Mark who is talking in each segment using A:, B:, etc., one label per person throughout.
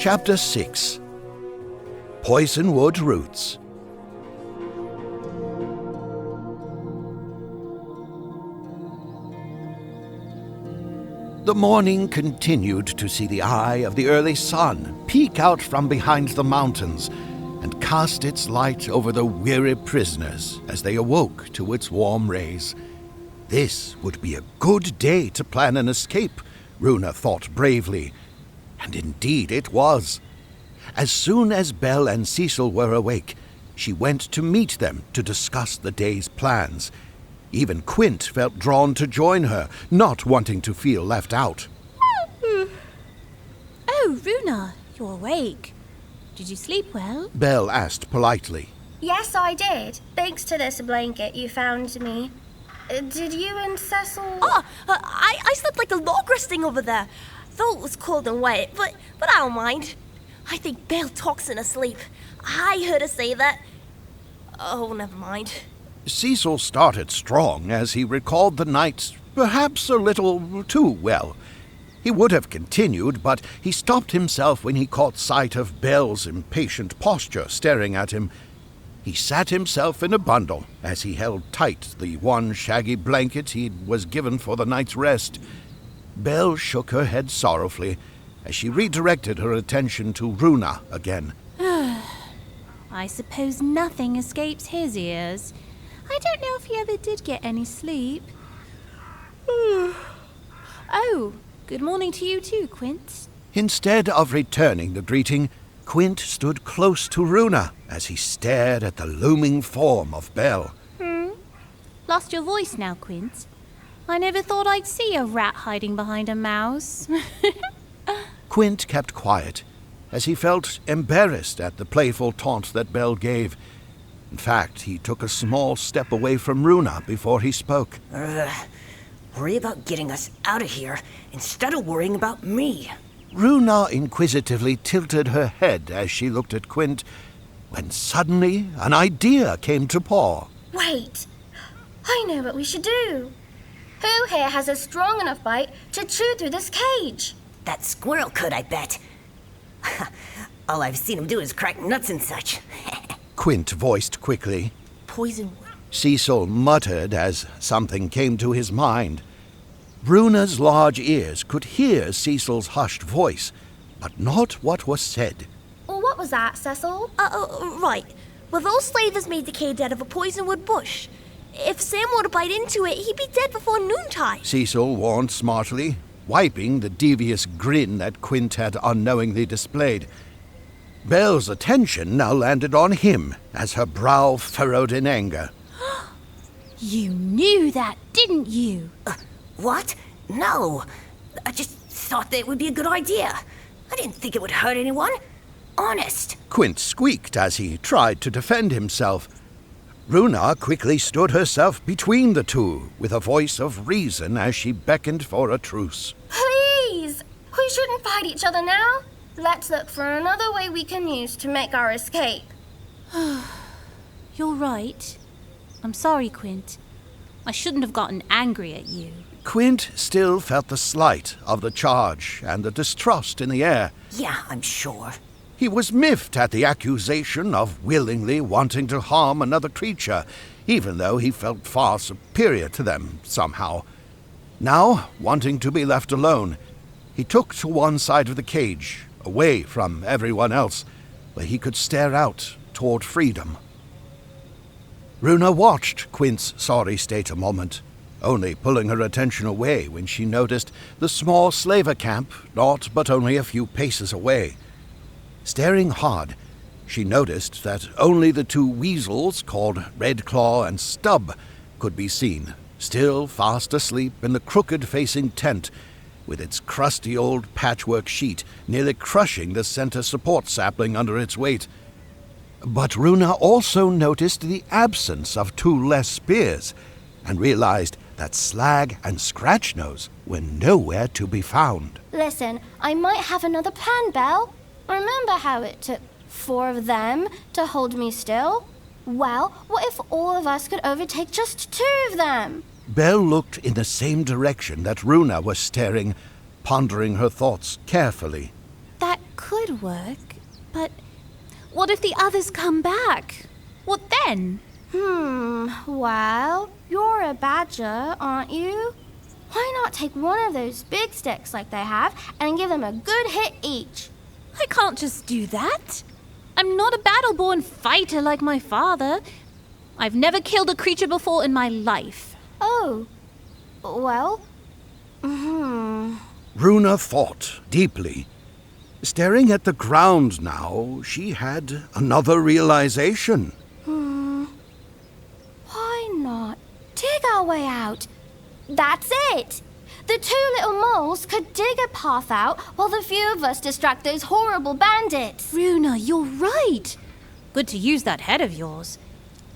A: Chapter 6. Poisonwood Roots. The morning continued to see the eye of the early sun peek out from behind the mountains and cast its light over the weary prisoners as they awoke to its warm rays. This would be a good day to plan an escape, Ruuna thought bravely. And indeed it was. As soon as Belle and Cecil were awake, she went to meet them to discuss the day's plans. Even Quint felt drawn to join her, not wanting to feel left out.
B: Oh, Ruuna, you're awake. Did you sleep well?
A: Belle asked politely.
C: Yes, I did. Thanks to this blanket you found me. Did you and Cecil...
B: Oh, I slept like a log resting over there. Though it was cold and wet, but I don't mind. I think Belle talks in her sleep. I heard her say that. Oh, never mind.
A: Cecil started strong as he recalled the night perhaps a little too well. He would have continued, but he stopped himself when he caught sight of Belle's impatient posture staring at him. He sat himself in a bundle as he held tight the one shaggy blanket he was given for the night's rest. Belle shook her head sorrowfully as she redirected her attention to Ruuna again.
B: I suppose nothing escapes his ears. I don't know if he ever did get any sleep. Oh, good morning to you too, Quint.
A: Instead of returning the greeting, Quint stood close to Ruuna as he stared at the looming form of Belle.
B: Lost your voice now, Quint. I never thought I'd see a rat hiding behind a mouse.
A: Quint kept quiet as he felt embarrassed at the playful taunt that Belle gave. In fact, he took a small step away from Ruuna before he spoke.
D: Worry about getting us out of here instead of worrying about me.
A: Ruuna inquisitively tilted her head as she looked at Quint, when suddenly an idea came to paw.
C: Wait! I know what we should do. Who here has a strong enough bite to chew through this cage?
D: That squirrel could, I bet. All I've seen him do is crack nuts and such.
A: Quint voiced quickly.
D: Poisonwood.
A: Cecil muttered as something came to his mind. Ruuna's large ears could hear Cecil's hushed voice, but not what was said.
C: What was that, Cecil?
B: Right. Well, those slavers made the cage out of a poisonwood bush. If Sam were to bite into it, he'd be dead before noontide.
A: Cecil warned smartly, wiping the devious grin that Quint had unknowingly displayed. Belle's attention now landed on him as her brow furrowed in anger.
B: You knew that, didn't you?
D: What? No. I just thought that it would be a good idea. I didn't think it would hurt anyone. Honest.
A: Quint squeaked as he tried to defend himself. Ruuna quickly stood herself between the two, with a voice of reason as she beckoned for a truce.
C: Please! We shouldn't fight each other now. Let's look for another way we can use to make our escape.
B: You're right. I'm sorry, Quint. I shouldn't have gotten angry at you.
A: Quint still felt the slight of the charge and the distrust in the air.
D: Yeah, I'm sure.
A: He was miffed at the accusation of willingly wanting to harm another creature, even though he felt far superior to them somehow. Now, wanting to be left alone, he took to one side of the cage, away from everyone else, where he could stare out toward freedom. Ruuna watched Quint's sorry state a moment, only pulling her attention away when she noticed the small slaver camp not but only a few paces away. Staring hard, she noticed that only the two weasels called Red-claw and Stubb could be seen, still fast asleep in the crooked-facing tent, with its crusty old patchwork sheet nearly crushing the center support sapling under its weight. But Ruuna also noticed the absence of two less spears, and realized that Slagg and Scratchnose were nowhere to be found.
C: Listen, I might have another plan, Belle. Remember how it took 4 of them to hold me still? Well, what if all of us could overtake just 2 of them?
A: Belle looked in the same direction that Ruuna was staring, pondering her thoughts carefully.
C: That could
E: could work, but what if the others come back? What then?
C: Well, you're a badger, aren't you? Why not take one of those big sticks like they have and give them a good hit each?
E: I can't just do that. I'm not a battle-born fighter like my father. I've never killed a creature before in my life.
C: Oh, well,
A: Ruuna thought deeply. Staring at the ground now, she had another realization.
C: Why not dig our way out? That's it! The two little moles could dig a path out while the few of us distract those horrible bandits.
E: Ruuna, you're right. Good to use that head of yours.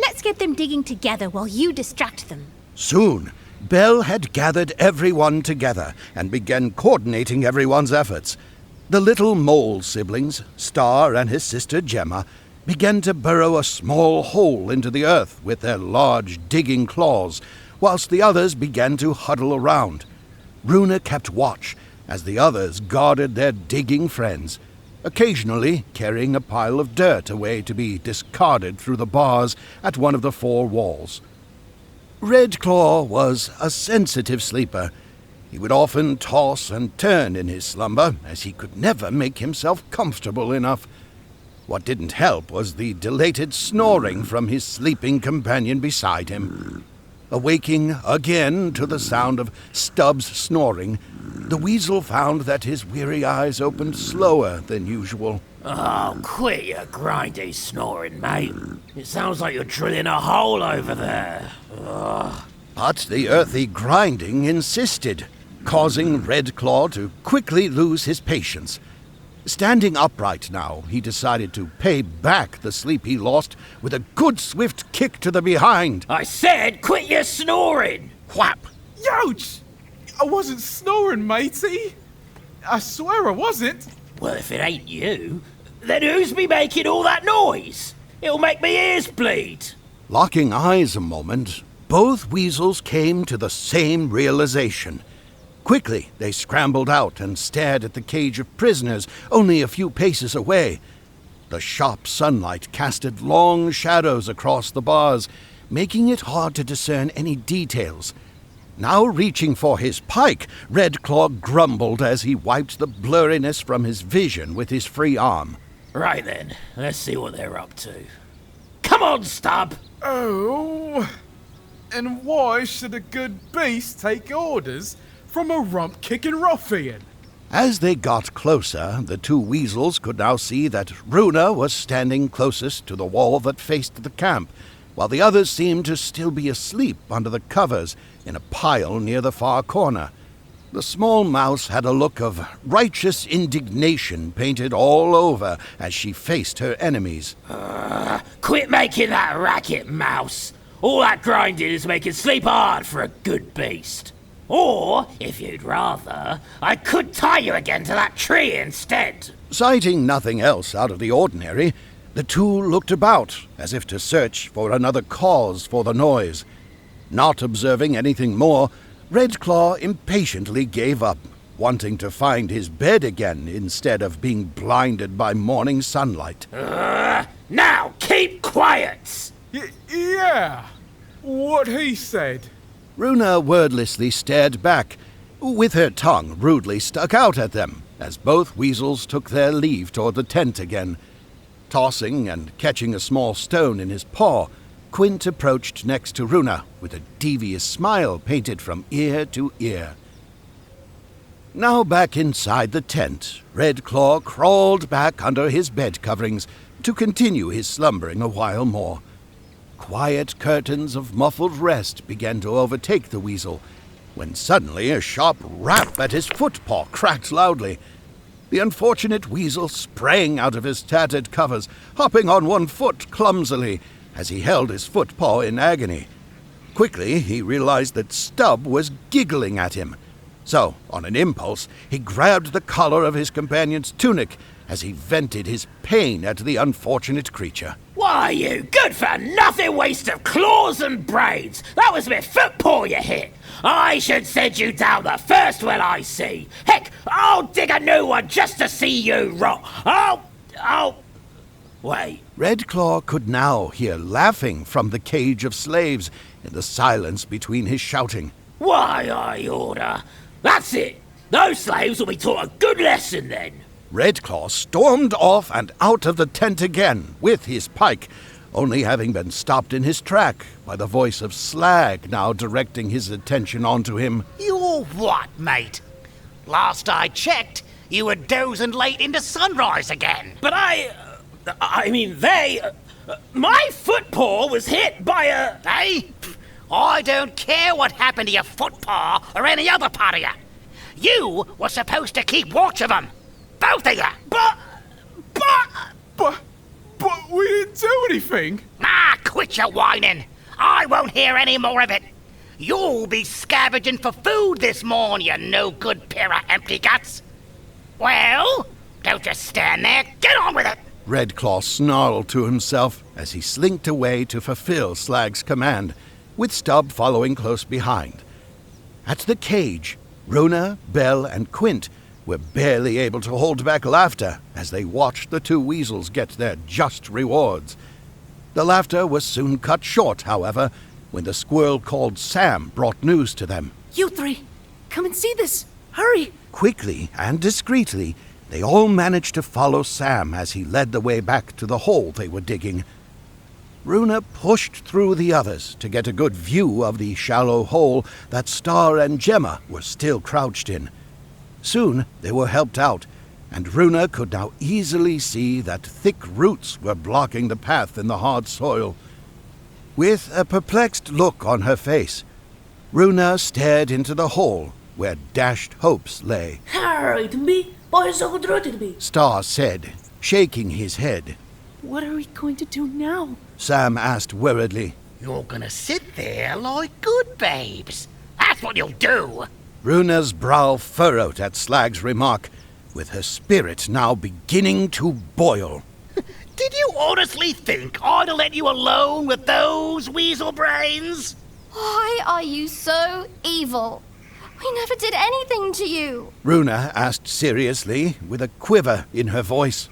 E: Let's get them digging together while you distract them.
A: Soon, Belle had gathered everyone together and began coordinating everyone's efforts. The little mole siblings, Star and his sister Gemma, began to burrow a small hole into the earth with their large digging claws, whilst the others began to huddle around. Ruuna kept watch as the others guarded their digging friends, occasionally carrying a pile of dirt away to be discarded through the bars at one of the four walls. Red-claw was a sensitive sleeper. He would often toss and turn in his slumber, as he could never make himself comfortable enough. What didn't help was the delighted snoring from his sleeping companion beside him. Awaking again to the sound of Stubb's snoring, the weasel found that his weary eyes opened slower than usual.
F: Oh, quit your grindy snoring, mate. It sounds like you're drilling a hole over there. Ugh.
A: But the earthy grinding insisted, causing Red-claw to quickly lose his patience. Standing upright now, he decided to pay back the sleep he lost with a good swift kick to the behind.
F: I said quit your snoring!
A: Whap!
G: Youch! I wasn't snoring, matey. I swear I wasn't.
F: Well, if it ain't you, then who's be making all that noise? It'll make me ears bleed.
A: Locking eyes a moment, both weasels came to the same realization. Quickly, they scrambled out and stared at the cage of prisoners only a few paces away. The sharp sunlight casted long shadows across the bars, making it hard to discern any details. Now reaching for his pike, Red-claw grumbled as he wiped the blurriness from his vision with his free arm.
F: Right then, let's see what they're up to. Come on, Stubb!
G: Oh, and why should a good beast take orders from a rump-kicking ruffian?
A: As they got closer, the two weasels could now see that Ruuna was standing closest to the wall that faced the camp, while the others seemed to still be asleep under the covers in a pile near the far corner. The small mouse had a look of righteous indignation painted all over as she faced her enemies.
F: Quit making that racket, mouse! All that grinding is making sleep hard for a good beast. Or, if you'd rather, I could tie you again to that tree instead.
A: Citing nothing else out of the ordinary, the two looked about, as if to search for another cause for the noise. Not observing anything more, Red-claw impatiently gave up, wanting to find his bed again instead of being blinded by morning sunlight.
F: Now keep quiet!
G: Yeah, what he said.
A: Ruuna wordlessly stared back, with her tongue rudely stuck out at them, as both weasels took their leave toward the tent again. Tossing and catching a small stone in his paw, Quint approached next to Ruuna with a devious smile painted from ear to ear. Now back inside the tent, Red-claw crawled back under his bed coverings to continue his slumbering a while more. Quiet curtains of muffled rest began to overtake the weasel, when suddenly a sharp rap at his footpaw cracked loudly. The unfortunate weasel sprang out of his tattered covers, hopping on one foot clumsily, as he held his footpaw in agony. Quickly, he realized that Stubb was giggling at him. So, on an impulse, he grabbed the collar of his companion's tunic as he vented his pain at the unfortunate creature.
F: Why, you good-for-nothing waste of claws and braids! That was my footpaw you hit! I should send you down the first one I see! Heck, I'll dig a new one just to see you rot! Wait.
A: Red-claw could now hear laughing from the cage of slaves in the silence between his shouting.
F: Why, I order! That's it! Those slaves will be taught a good lesson then!
A: Red-claw stormed off and out of the tent again with his pike, only having been stopped in his track by the voice of Slagg now directing his attention onto him.
H: You're what, mate? Last I checked, you were dozing late into sunrise again.
F: But my footpaw was hit by a...
H: Hey? I don't care what happened to your footpaw or any other part of you. You were supposed to keep watch of them. Both of you!
G: But we didn't do anything.
H: Ah, quit your whining. I won't hear any more of it. You'll be scavenging for food this morning, you no-good pair of empty guts. Well, don't just stand there. Get on with it.
A: Red-claw snarled to himself as he slinked away to fulfill Slagg's command, with Stubb following close behind. At the cage, Ruuna, Belle, and Quint were barely able to hold back laughter as they watched the two weasels get their just rewards. The laughter was soon cut short, however, when the squirrel called Sam brought news to them.
I: You three, come and see this. Hurry!
A: Quickly and discreetly, they all managed to follow Sam as he led the way back to the hole they were digging. Ruuna pushed through the others to get a good view of the shallow hole that Star and Gemma were still crouched in. Soon they were helped out, and Ruuna could now easily see that thick roots were blocking the path in the hard soil. With a perplexed look on her face, Ruuna stared into the hole where dashed hopes lay. Star said, shaking his head.
I: What are we going to do now?
A: Sam asked worriedly.
H: You're gonna sit there like good babes. That's what you'll do.
A: Ruuna's brow furrowed at Slagg's remark, with her spirit now beginning to boil.
H: Did you honestly think I'd have let you alone with those weasel brains?
C: Why are you so evil? We never did anything to you.
A: Ruuna asked seriously, with a quiver in her voice.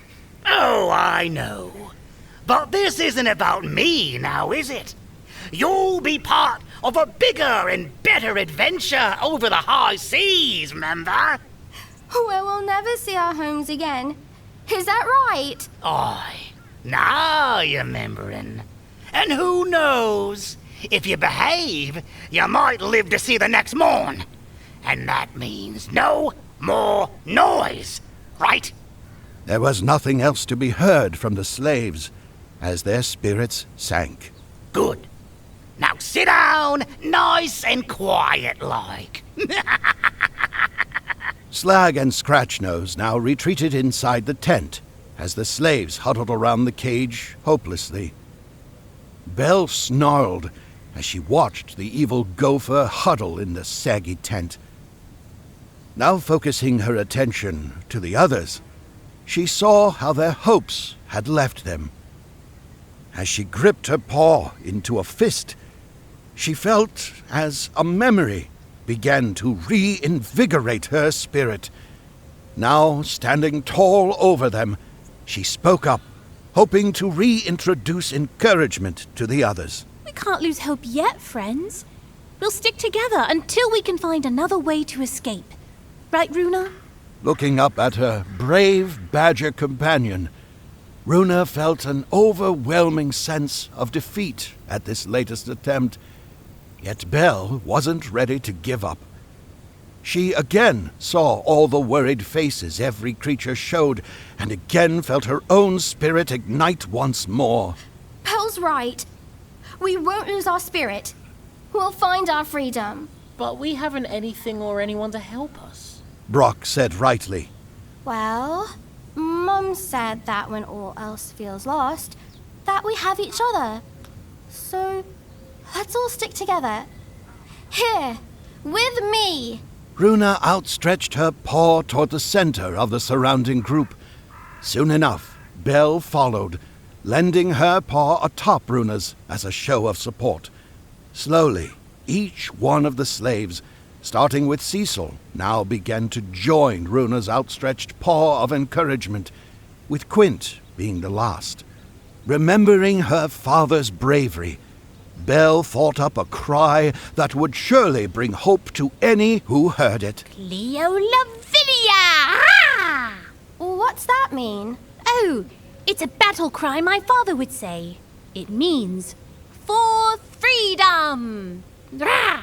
H: Oh, I know. But this isn't about me now, is it? You'll be part of a bigger and better adventure over the high seas, remember?
C: Where we'll never see our homes again. Is that right?
H: Aye. Now you're remembering. And who knows? If you behave, you might live to see the next morn. And that means no more noise, right?
A: There was nothing else to be heard from the slaves as their spirits sank.
H: Good. Now sit down, nice and quiet-like.
A: Slagg and Scratchnose now retreated inside the tent as the slaves huddled around the cage hopelessly. Belle snarled as she watched the evil gopher huddle in the saggy tent. Now focusing her attention to the others, she saw how their hopes had left them. As she gripped her paw into a fist, she felt as a memory began to reinvigorate her spirit. Now, standing tall over them, she spoke up, hoping to reintroduce encouragement to the others.
E: We can't lose hope yet, friends. We'll stick together until we can find another way to escape. Right, Ruuna?
A: Looking up at her brave badger companion, Ruuna felt an overwhelming sense of defeat at this latest attempt. Yet Belle wasn't ready to give up. She again saw all the worried faces every creature showed, and again felt her own spirit ignite once more.
C: Belle's right. We won't lose our spirit. We'll find our freedom.
I: But we haven't anything or anyone to help us.
A: Brok said rightly.
C: Well, Mum said that when all else feels lost, that we have each other. So, let's all stick together. Here, with me.
A: Ruuna outstretched her paw toward the center of the surrounding group. Soon enough, Belle followed, lending her paw atop Ruuna's as a show of support. Slowly, each one of the slaves, starting with Cecil, now began to join Ruuna's outstretched paw of encouragement, with Quint being the last. Remembering her father's bravery, Belle thought up a cry that would surely bring hope to any who heard it.
B: Leo Lavinia! Ah!
C: What's that mean?
E: Oh, it's a battle cry my father would say. It means, for freedom! Rah!